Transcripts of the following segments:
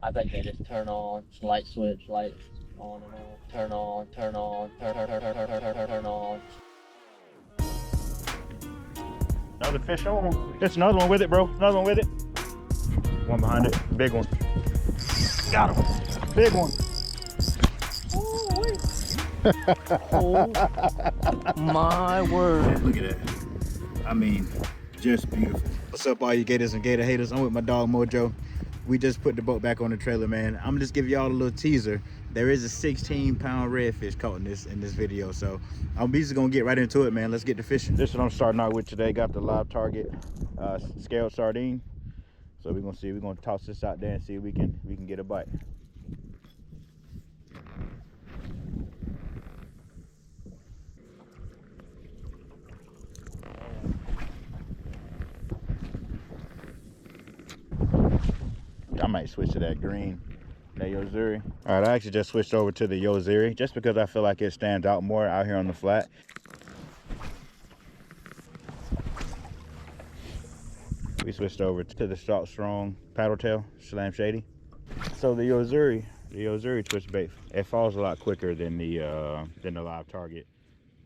I think they just turn on, light switch, lights on and on, turn on, turn on, turn on. Another fish on. There's another one with it, bro. Another one with it. One behind it. Big one. Got him. Big one. Oh my word. Look at that. I mean, just beautiful. What's up, all you gators and gator haters? I'm with my dog Mojo. We just put the boat back on the trailer, man. I'm just giving y'all a little teaser. There is a 16-pound redfish caught in this video, so I'm just gonna get right into it, man. Let's get to fishing. This is what I'm starting out with today. Got the live target scaled sardine. So we're gonna see. We're gonna toss this out there and see if we can get a bite. I might switch to that green, that Yozuri. All right, I actually just switched over to the Yozuri just because I feel like it stands out more out here on the flat. We switched over to the Salt Strong paddle tail, Slam Shady. So the Yozuri Twitch Bait, it falls a lot quicker than the live target.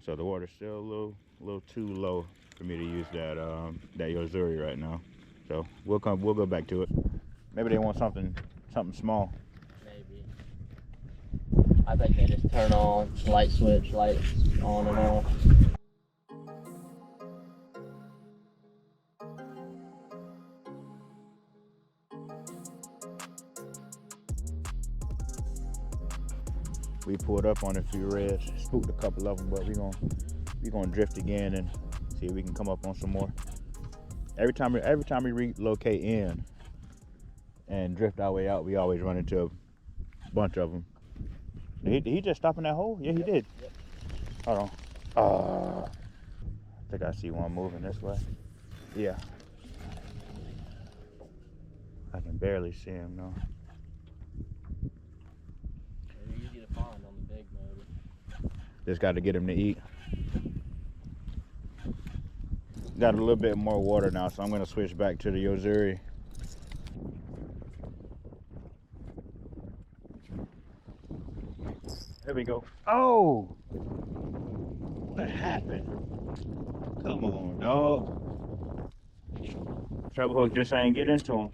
So the water's still a little too low for me to use that Yozuri right now. So we'll go back to it. Maybe they want something small. Maybe. I think they just turn on, light switch, lights on and off. We pulled up on a few reds, spooked a couple of them, but we gonna drift again and see if we can come up on some more. Every time we relocate in and drift our way out, we always run into a bunch of them. Did he just stop in that hole? Yeah, he did. Yep. Hold on. I think I see one moving this way. Yeah. I can barely see him though. They're easy to find on the big motor. Just got to get him to eat. Got a little bit more water now, so I'm going to switch back to the Yozuri. There we go. Oh! What happened? Come on, dog. Treble hook just ain't get into him.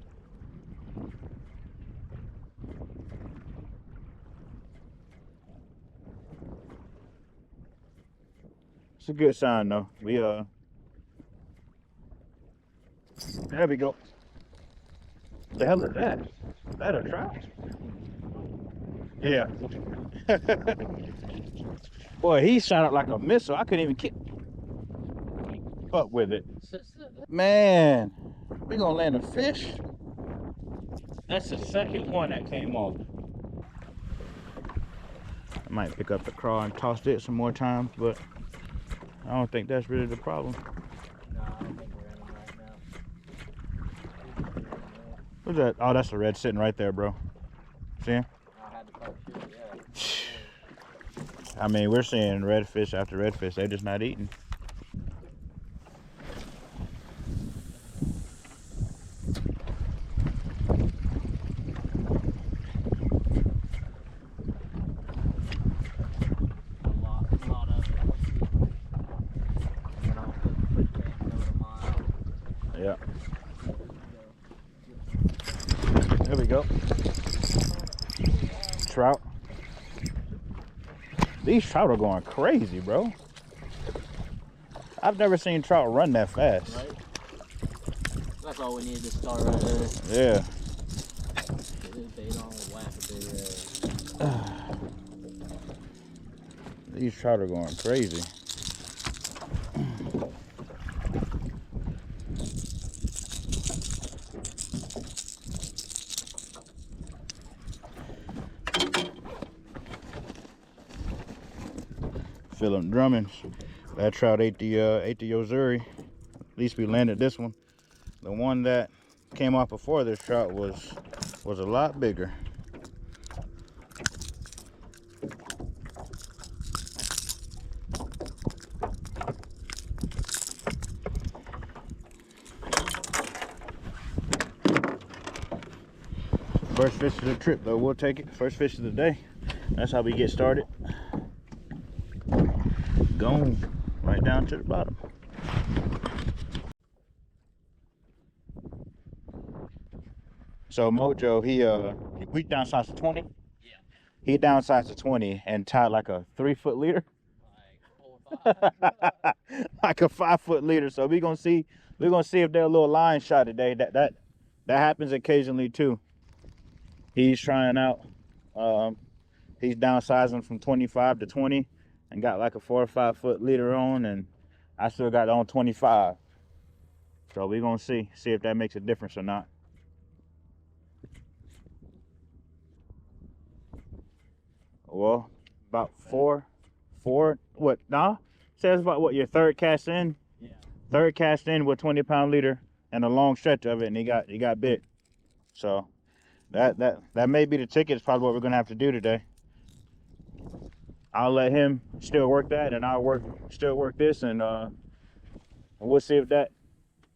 It's a good sign though. There we go. The hell is that? Is that a trout? Yeah. Boy, he shot out like a missile. I couldn't even keep up with it. Man, we gonna land a fish. That's the second one that came off. I might pick up the crawl and toss it some more times, but I don't think that's really the problem. No, I don't think we're in them right now. What's that? Oh, that's a red sitting right there, bro. See him? I had to touch it, yeah. I mean, we're seeing redfish after redfish. They're just not eating. Yeah. There we go. Trout. These trout are going crazy, bro. I've never seen trout run that fast. Right? That's all we needed to start right there. Yeah. Get this bait on, whack a big red. These trout are going crazy. Feel them drumming. That trout ate the Yozuri. At least we landed this one. The one that came off before this trout was a lot bigger. First fish of the trip though, we'll take it. First fish of the day. That's how we get started. Gone right down to the bottom. So Mojo, we downsized to 20. Yeah. He downsized to 20 and tied like a 3-foot leader. Like 4 or 5. Like a 5-foot leader. So we're gonna see if they're a little line shot today. That happens occasionally too. He's trying out. He's downsizing from 25 to 20 and got like a 4 or 5 foot leader on, and I still got on 25. So we're gonna see if that makes a difference or not. Well, about four, what, nah? Says about what, your third cast in? Yeah. Third cast in with 20-pound leader and a long stretch of it, and he got bit. So that may be the ticket. It's probably what we're gonna have to do today. I'll let him still work that, and I'll still work this, and we'll see if that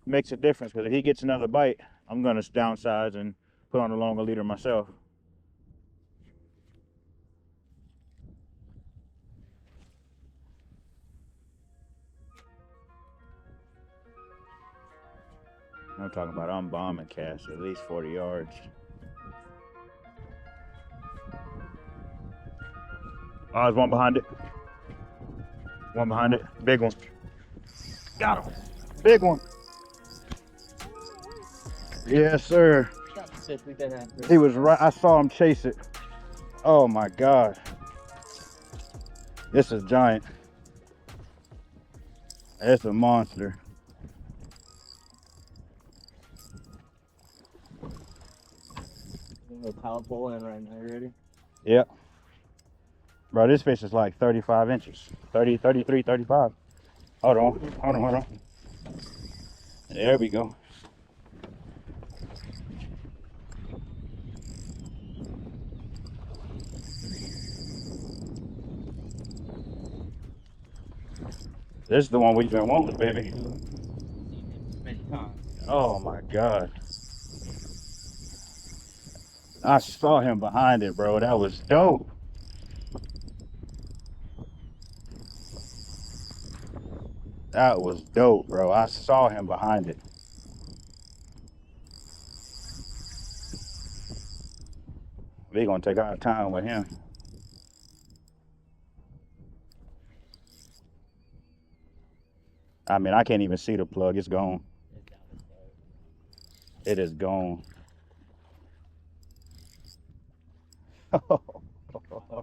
makes a difference. Because if he gets another bite, I'm gonna downsize and put on a longer leader myself. I'm talking about I'm bombing cast at least 40 yards. Oh, there's one behind it. One behind it. Big one. Got him. Big one. Yes, sir. That's the fish we've been after. He was right. I saw him chase it. Oh my God. This is giant. It's a monster. I'm gonna power pull in right now. You ready? Yep. Bro, this fish is like 35 inches. 30, 33, 35. Hold on. There we go. This is the one we've been wanting, baby. Many times. Oh my God. I saw him behind it, bro. That was dope. That was dope, bro. I saw him behind it. We're gonna take our time with him. I mean, I can't even see the plug. It's gone. It is gone.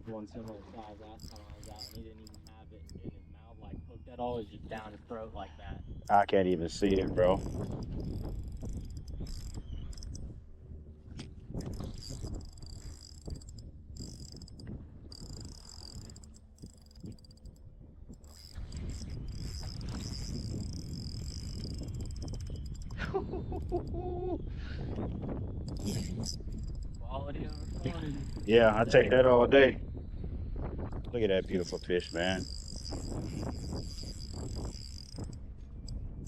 One similar size last time I was out, and he didn't even have it in his mouth, like hooked at all. It was just down his throat like that. I can't even see it, bro. Quality over quantity. Yeah, I take that all day. Look at that beautiful fish, man.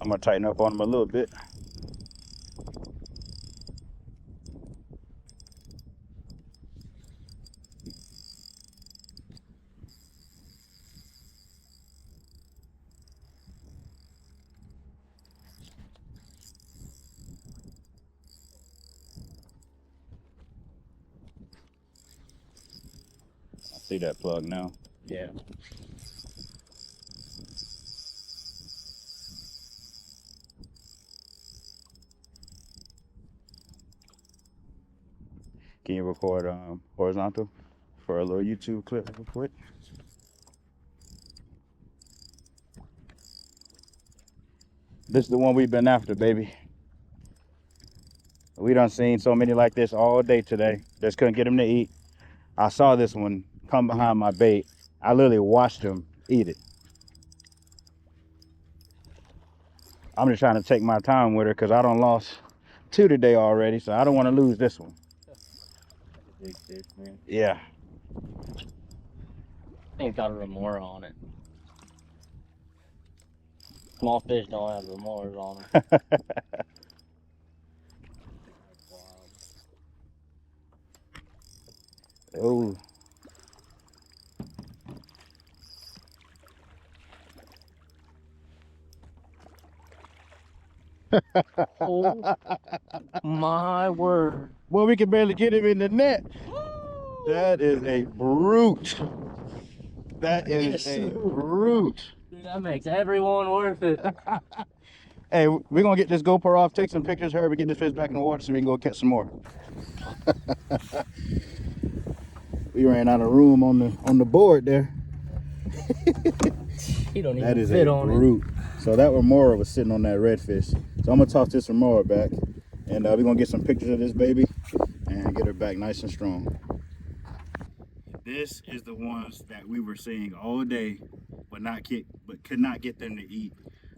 I'm gonna tighten up on him a little bit. I see that plug now. Yeah. Can you record horizontal for a little YouTube clip real quick? This is the one we've been after, baby. We done seen so many like this all day today. Just couldn't get him to eat. I saw this one come behind my bait. I literally watched him eat it. I'm just trying to take my time with her because I done lost 2 today already, so I don't want to lose this one. That's a big fish, man. Yeah. I think it's got a remora on it. Small fish don't have remoras on them. Oh. Oh my word. Well, we can barely get him in the net. That is a brute. That is a brute. Dude, that makes everyone worth it. Hey, we're gonna get this GoPro off, take some pictures, hurry, we get this fish back in the water so we can go catch some more. We ran out of room on the board there. He don't That even is fit a on brute. So that Remora was sitting on that redfish. So I'm gonna toss this Remora back, and we're gonna get some pictures of this baby and get her back nice and strong. This is the ones that we were seeing all day, but could not get them to eat.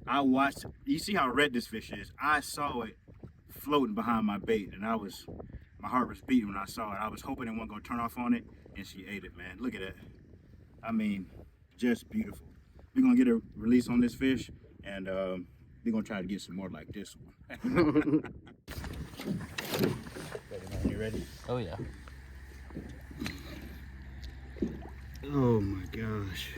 I watched. You see how red this fish is? I saw it floating behind my bait, and my heart was beating when I saw it. I was hoping it wasn't gonna turn off on it, and she ate it, man. Look at that. I mean, just beautiful. We're gonna get a release on this fish, and we're gonna try to get some more like this one. You ready? Oh yeah. Oh my gosh.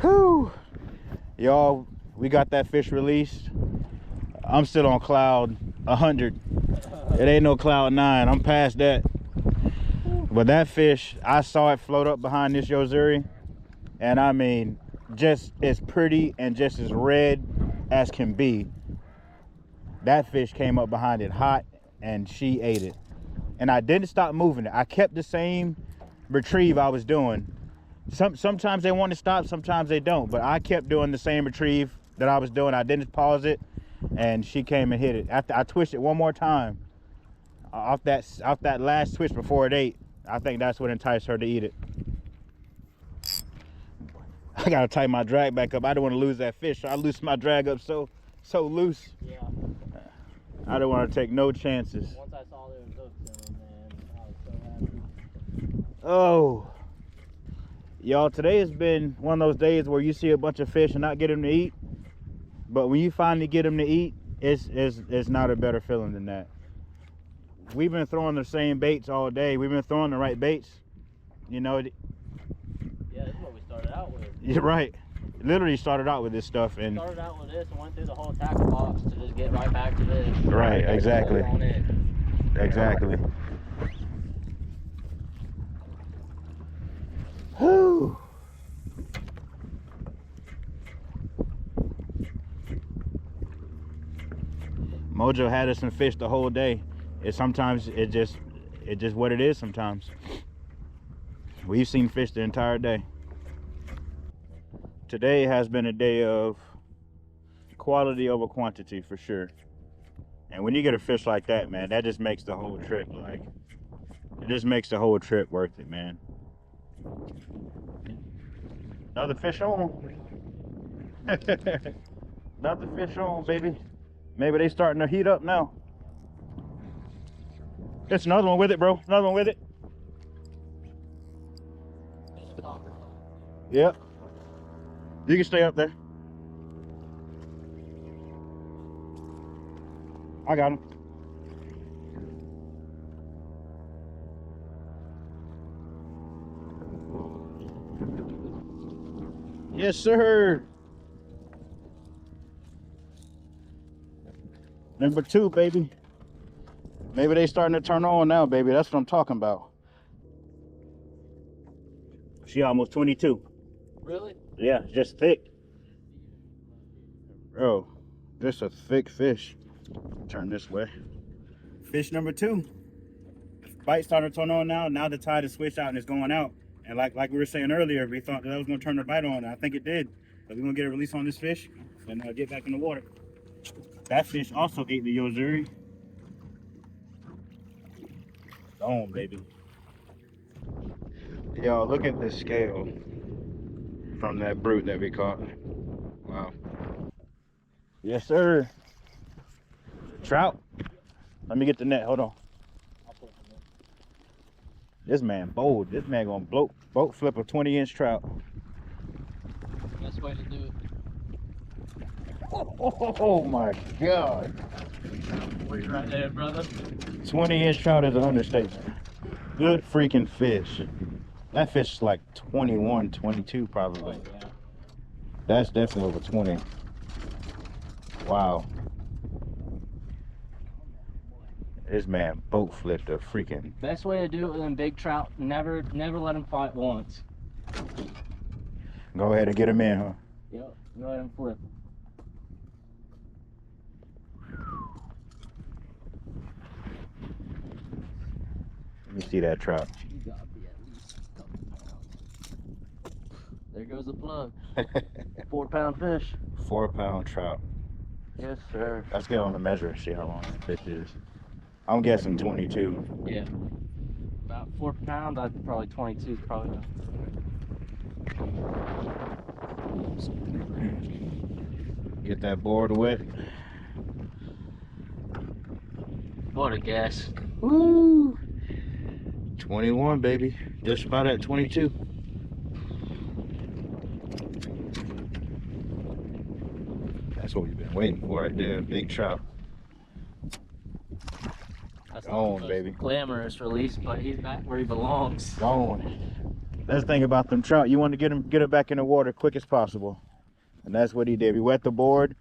Whew. Y'all, we got that fish released. I'm still on cloud 100. It ain't no cloud 9. I'm past that. But that fish, I saw it float up behind this Yozuri, and I mean, just as pretty and just as red as can be. That fish came up behind it hot, and she ate it. And I didn't stop moving it. I kept the same retrieve I was doing. Sometimes they want to stop, sometimes they don't. But I kept doing the same retrieve that I was doing. I didn't pause it, and she came and hit it. After I twitched it one more time, off that last twitch before it ate, I think that's what enticed her to eat it. I gotta tighten my drag back up. I don't want to lose that fish, so I loosen my drag up so loose. Yeah. I don't want to take no chances. Once I saw there was hooks in them, man, I was so happy. Oh, y'all, today has been one of those days where you see a bunch of fish and not get them to eat, but when you finally get them to eat, it's not a better feeling than that. We've been throwing the same baits all day. We've been throwing the right baits, you know. Yeah, this is what we started out with. You're right. Literally started out with this stuff, and Started out with this and went through the whole tackle box to just get right back to this. Right, exactly. On it. Exactly. Whew. Mojo had us in fish the whole day. Sometimes it just what it is sometimes. We've seen fish the entire day. Today has been a day of quality over quantity for sure. And when you get a fish like that, man, that just makes the whole trip it just makes the whole trip worth it, man. Another fish on. Another fish on, baby. Maybe they starting to heat up now. There's another one with it, bro. Another one with it. Yep. You can stay up there. I got him. Yes, sir. Number 2, baby. Maybe they starting to turn on now, baby. That's what I'm talking about. She almost 22. Really? Yeah, just thick. Bro, this a thick fish. Turn this way. Fish number 2. Bite started to turn on now. Now the tide is switched out and it's going out. And like we were saying earlier, we thought that was going to turn the bite on. I think it did. But we're going to get a release on this fish and get back in the water. That fish also ate the Yozuri. On, baby. Yo, look at the scale from that brute that we caught. Wow. Yes, sir. Trout. Let me get the net. Hold on. This man bold. This man gonna boat flip a 20-inch trout. Best way to do it. Oh my God. Wait right there, brother. 20-inch trout is an understatement. Good freaking fish. That fish is like 21, 22 probably. Oh, yeah. That's definitely over 20. Wow. This man boat flipped a freaking. Best way to do it with them big trout, never let them fight once. Go ahead and get him in, huh? Yep, go ahead and flip. Let me see that trout. You gotta be at least a couple pounds. There goes the plug. 4-pound fish. 4-pound trout. Yes, sir. Let's get on the measure and see how long that fish is. I'm guessing 22. Yeah. About 4 pounds, I'd probably 22 is probably enough. Get that board wet. What a guess. Woo! 21, baby. Just about at 22. That's what we've been waiting for right there. Big trout. That's Gone, not baby. Glamorous release, but he's back where he belongs. Gone. That's the thing about them trout. You want to get them back in the water quick as possible. And that's what he did. We wet the board.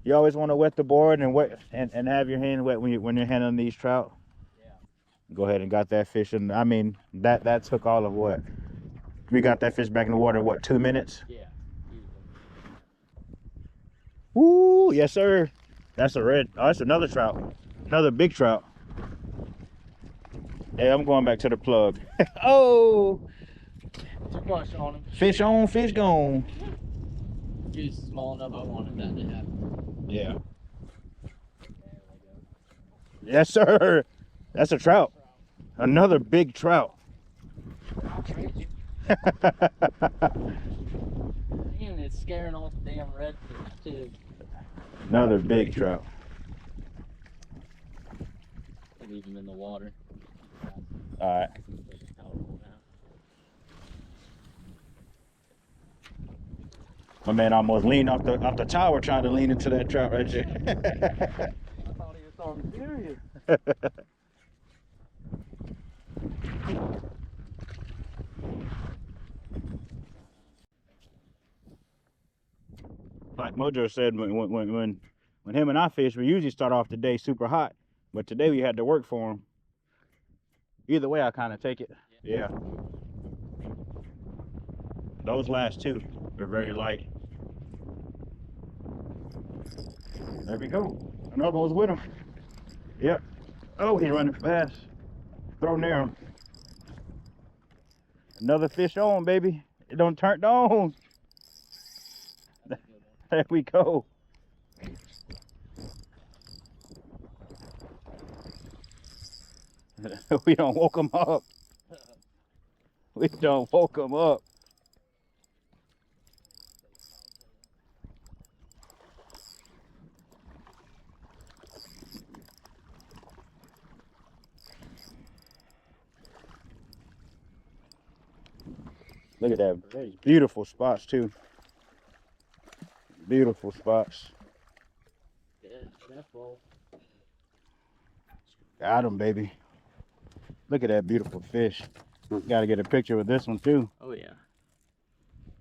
You always want to wet the board and have your hand wet when you're handling these trout. Yeah. Go ahead and got that fish in. I mean, that took all of what? We got that fish back in the water in what, 2 minutes? Yeah. Woo, yes sir. That's a red. Oh, that's another trout. Another big trout. Hey, I'm going back to the plug. Oh! Too much on him. Fish on, fish gone. He's small enough, I wanted that to happen. Yeah. Yes sir. That's a trout. Another big trout. And it's scaring off the damn redfish too. Another big trout. Leave him in the water. All right. My man almost leaned off the tower trying to lean into that trout right there. I thought he was on serious. Like Mojo said, when him and I fish, we usually start off the day super hot, but today we had to work for him. Either way, I kind of take it. Yeah. Those last two are very light. There we go. Another one's with him. Yep. Oh, he's running fast. Throw near him. Another fish on, baby. It don't turn on. There we go. We don't woke him up. We don't woke him up. Look at that. Beautiful spots too. Beautiful spots. Yeah, that's full. Got him, baby. Look at that beautiful fish. Got to get a picture with this one too. Oh yeah.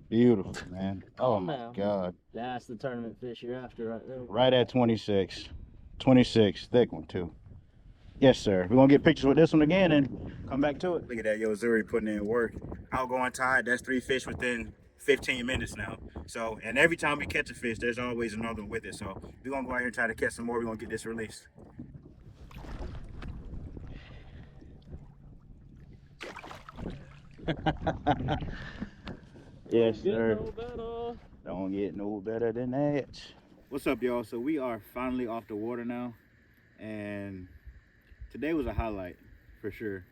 Beautiful, man. Oh my man. God. That's the tournament fish you're after right there. Right at 26. 26, thick one too. Yes, sir. We're gonna get pictures with this one again and come back to it. Look at that Yozuri putting in work. Outgoing tide, that's 3 fish within 15 minutes now. So, and every time we catch a fish, there's always another one with it. So we're gonna go out here and try to catch some more. We're gonna get this released. Yes, sir. Don't get no better than that. What's up, y'all? So we are finally off the water now, and today was a highlight for sure.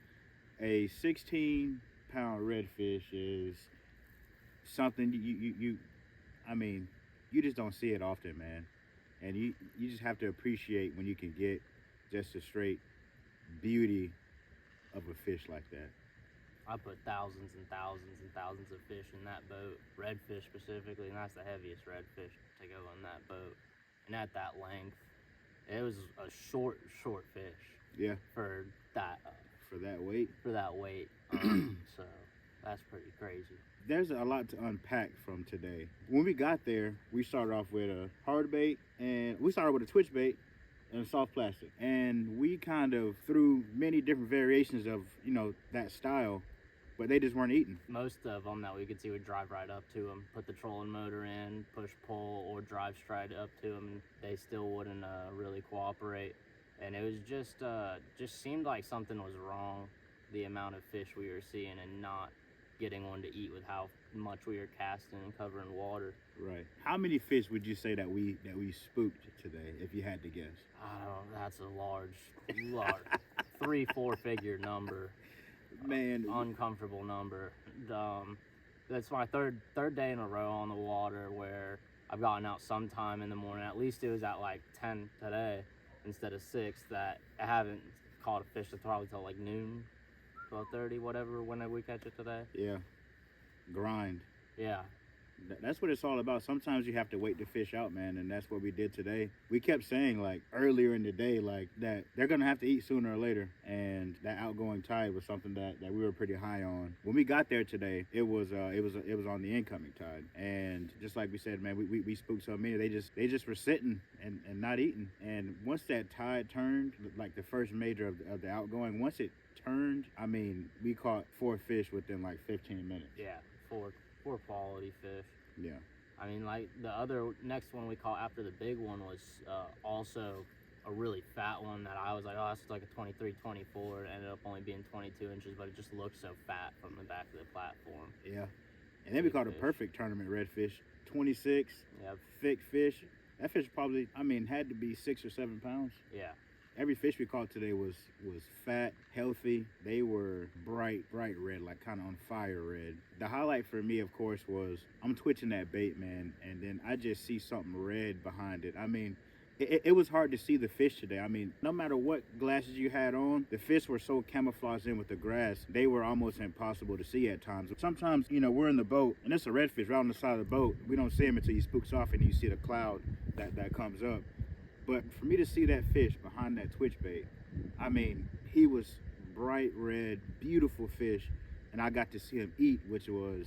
A 16-pound redfish is something I mean, you just don't see it often, man. And you just have to appreciate when you can get just a straight beauty of a fish like that. I put thousands and thousands and thousands of fish in that boat, redfish specifically, and that's the heaviest redfish to go on that boat. And at that length, It was a short fish. Yeah. For that weight. So that's pretty crazy. There's a lot to unpack from today. When we got there, we started off with a hard bait, and we started with a twitch bait and a soft plastic. And we kind of threw many different variations of, that style, but they just weren't eating. Most of them that we could see would drive right up to them, put the trolling motor in, push pull, or drive straight up to them. They still wouldn't really cooperate. And it was just seemed like something was wrong, the amount of fish we were seeing and not getting one to eat with how much we were casting and covering water. Right. How many fish would you say that we spooked today, if you had to guess? I don't know. That's a large 3-4 figure number. Man, Uncomfortable number. That's my third day in a row on the water where I've gotten out sometime in the morning. At least it was at like 10 today instead of 6. That I haven't caught a fish probably till like noon, 12:30, whatever, when we catch it today. Yeah. Grind. Yeah. That's what it's all about. Sometimes you have to wait the fish out, man, and that's what we did today. We kept saying, like, earlier in the day, like, that they're gonna have to eat sooner or later, and that outgoing tide was something that we were pretty high on. When we got there today, it was on the incoming tide, and just like we said, man, we spooked so many. They just were sitting and not eating. And once that tide turned, like the first major of the outgoing, once it turned, I mean, we caught 4 fish within like 15 minutes. Yeah, 4 quality fish. Yeah. I mean, like the other next one we caught after the big one was also a really fat one that I was like, oh, that's like a 23, 24. It ended up only being 22 inches, but it just looked so fat from the back of the platform. Yeah. And then we caught a perfect tournament redfish, 26, yep. Thick fish. That fish probably, had to be 6 or 7 pounds. Yeah. Every fish we caught today was fat, healthy. They were bright red, like kind of on fire red. The highlight for me, of course, was I'm twitching that bait, man, and then I just see something red behind it. I mean, it was hard to see the fish today. I mean, no matter what glasses you had on, the fish were so camouflaged in with the grass, they were almost impossible to see at times. Sometimes, we're in the boat, and it's a redfish right on the side of the boat. We don't see him until he spooks off and you see the cloud that comes up. But for me to see that fish behind that twitch bait, I mean, he was bright red, beautiful fish, and I got to see him eat, which was,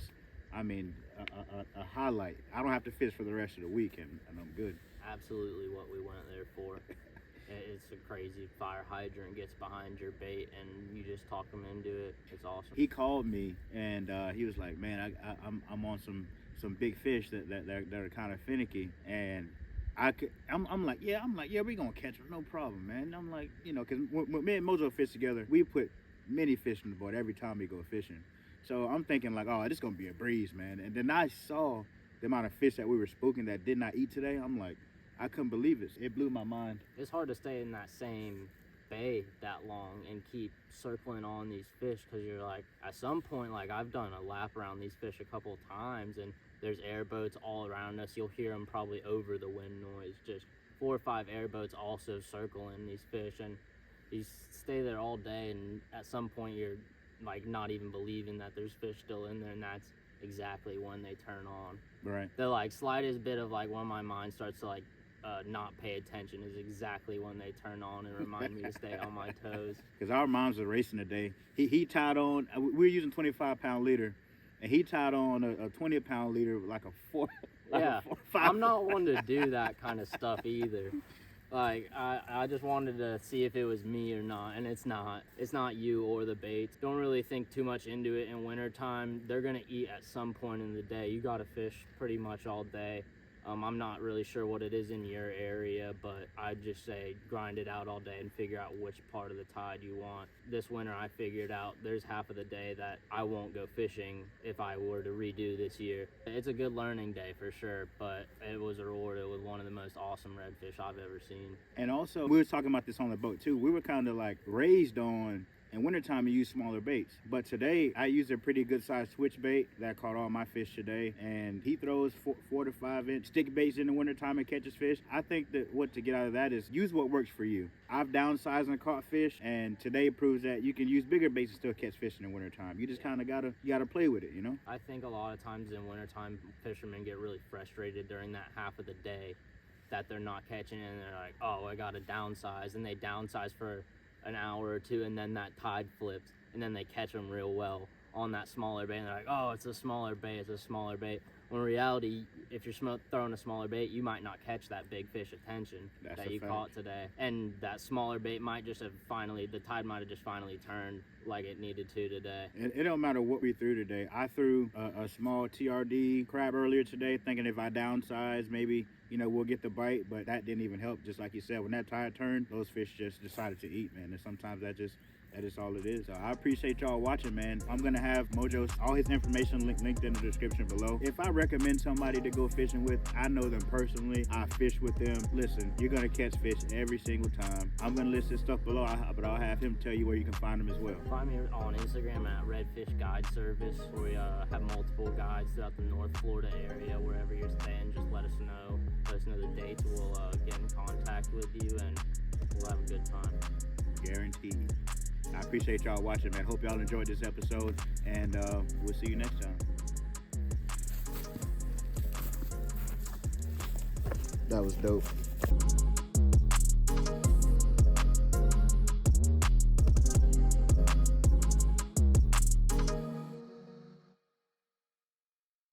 a highlight. I don't have to fish for the rest of the week, and I'm good. Absolutely what we went there for. It's a crazy fire hydrant gets behind your bait, and you just talk them into it. It's awesome. He called me, and he was like, man, I'm on some big fish that are kind of finicky, and I'm like, yeah, we gonna catch them, no problem, man. I'm like, because when me and Mojo fish together, we put many fish on the board every time we go fishing. So I'm thinking like, oh, this gonna be a breeze, man. And then I saw the amount of fish that we were spooking that did not eat today. I'm like, I couldn't believe it. It blew my mind. It's hard to stay in that same bay that long and keep circling on these fish, because you're like, at some point, like I've done a lap around these fish a couple of times, and there's airboats all around us. You'll hear them probably over the wind noise, just 4 or 5 airboats also circling these fish, and you stay there all day, and at some point you're like not even believing that there's fish still in there, and that's exactly when they turn on. Right. The like slightest bit of like when my mind starts to like not pay attention is exactly when they turn on and remind me to stay on my toes. Because our moms are racing today. He tied on, we were using 25-pound leader, and he tied on a 20-pound leader like a 4. Yeah, I'm not one to do that kind of stuff either. Like, I just wanted to see if it was me or not, and it's not. It's not you or the baits. Don't really think too much into it in wintertime. They're going to eat at some point in the day. You got to fish pretty much all day. I'm not really sure what it is in your area, but I'd just say grind it out all day and figure out which part of the tide you want. This winter I figured out there's half of the day that I won't go fishing if I were to redo this year. It's a good learning day for sure, but it was rewarded with one of the most awesome redfish I've ever seen. And also, we were talking about this on the boat too. We were kind of like raised on, in wintertime, you use smaller baits. But today, I used a pretty good-sized switch bait that caught all my fish today. And he throws 4 to 5 inch stick baits in the wintertime and catches fish. I think that what to get out of that is use what works for you. I've downsized and caught fish, and today proves that you can use bigger baits and still catch fish in the wintertime. You just kind of gotta play with it, you know? I think a lot of times in wintertime, fishermen get really frustrated during that half of the day that they're not catching, and they're like, oh, I gotta downsize, and they downsize for an hour or two, and then that tide flips, and then they catch them real well on that smaller bait, and they're like, oh, it's a smaller bait, it's a smaller bait. When in reality, if you're throwing a smaller bait, you might not catch that big fish attention that you caught today. And that smaller bait might just have the tide might have just finally turned like it needed to today. It don't matter what we threw today. I threw a small TRD crab earlier today, thinking if I downsize, maybe, you know, we'll get the bite, but that didn't even help. Just like you said, when that tide turned, those fish just decided to eat, man. And sometimes that is all it is. I appreciate y'all watching, man. I'm gonna have Mojo's all his information linked in the description below. If I recommend somebody to go fishing with, I know them personally. I fish with them. Listen, you're gonna catch fish every single time. I'm gonna list this stuff below, but I'll have him tell you where you can find them as well. Find me on Instagram at Redfishguide service, where we have multiple guides throughout the North Florida area. Wherever you're staying, just let us know. Let us know the dates. We'll get in contact with you, and we'll have a good time. Guaranteed. I appreciate y'all watching, man. Hope y'all enjoyed this episode, and we'll see you next time. That was dope.